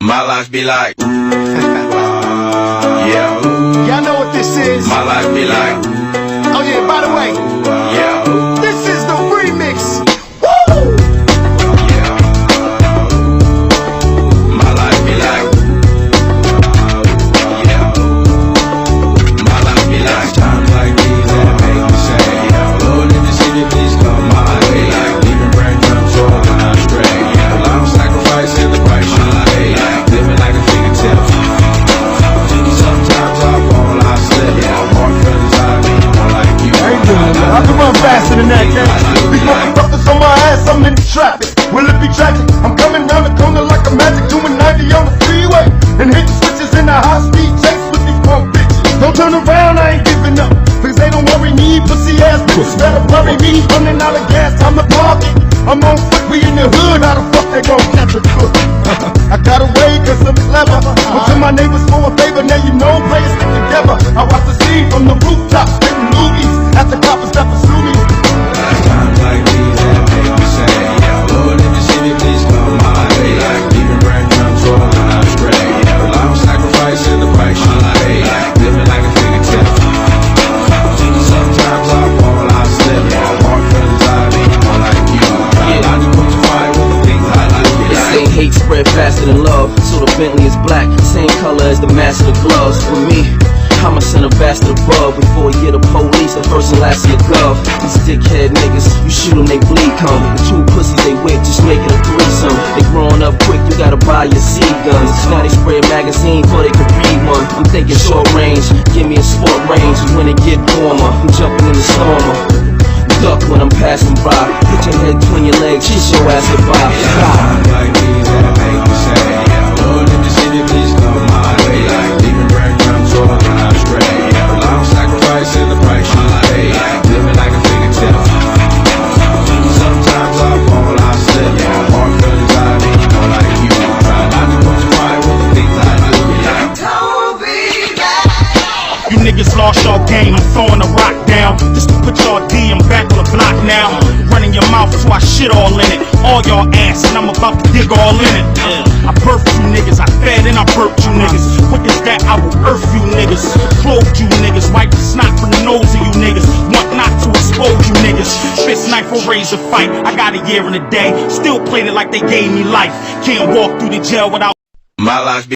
My life be like, yeah. Y'all know what this is. My life be like, Oh yeah, by the way, yeah. this is the remix. Woo! Yeah. My life be like, yeah. My life be like, times like these that make me say, yeah. Lord, in the city, please come. My life be like, leaving breadcrumbs all when I stray. Yeah. Long sacrifice in the price you pay. Living like a fingertip. Sometimes I fall, I slip. Yeah. More feelings I need, more like you. I can run faster than that, gang. These motherfuckers on my ass, I'm in the traffic. Will it be tragic? I'm coming down the corner like a magic, doing 90 on the freeway, and hitting switches in a high-speed chase with these punk bitches. Don't turn around, I ain't giving up, cause they don't worry me, pussy ass bitches better worry me. Running out of gas, time to park it. I'm on foot, we in the hood, how the fuck they gon' catch a crook? I got away cause I'm clever, went to my neighbors for a favor, now you know players stick together. I watch the scene from the rooftops, getting movies, after coppers that pursue me. Times like these that make me say, yeah. Lord, in the city, please come my way. Like leaving breadcrumbs all when I stray. Yeah. Long sacrifice in the price you pay. Living like a fingertip. Sometimes I fall, I slip. Yeah. More feelings I need, more like you. I just put your fire with the things I like. They say hate spread faster than love, so the Bentley is black, same color as the master of gloves. For me, I'ma send a bastard above. Before you get the police, the first and last in your glove. These dickhead niggas, you shoot them, they bleed come. The two pussies they with, just make it a threesome. They growing up quick, you gotta buy your seed guns. Now they spray a magazine before they can read one. I'm thinking short range, give me a sport range. When it get warmer, I'm jumping in the stormer. Duck when I'm passing by. Put your head between your legs, kiss your ass goodbye. Times like these that make me say, yeah. Lord, in the city, please come my way. Like leaving breadcrumbs all when I stray. Yeah. Long sacrifice in the price you pay. Living like a fingertip. Sometimes I fall, I slip. Yeah. More feelings I need, more like you. Try not to put your fire with the things I do. Yeah. You niggas lost your game, I'm throwing a rock down just to put your D, I'm back on the block now. Running your mouth so I shit all in it. All your ass and I'm about to dig all in it. I birthed you niggas, I fed and I burped you niggas. Quick as that, I will earth you niggas. Clothed you niggas, wipe the snot from the nose of you niggas. Want not to expose you niggas. Fist knife or razor fight, I got a year and a day. Still played it like they gave me life. Can't walk through the jail without My life be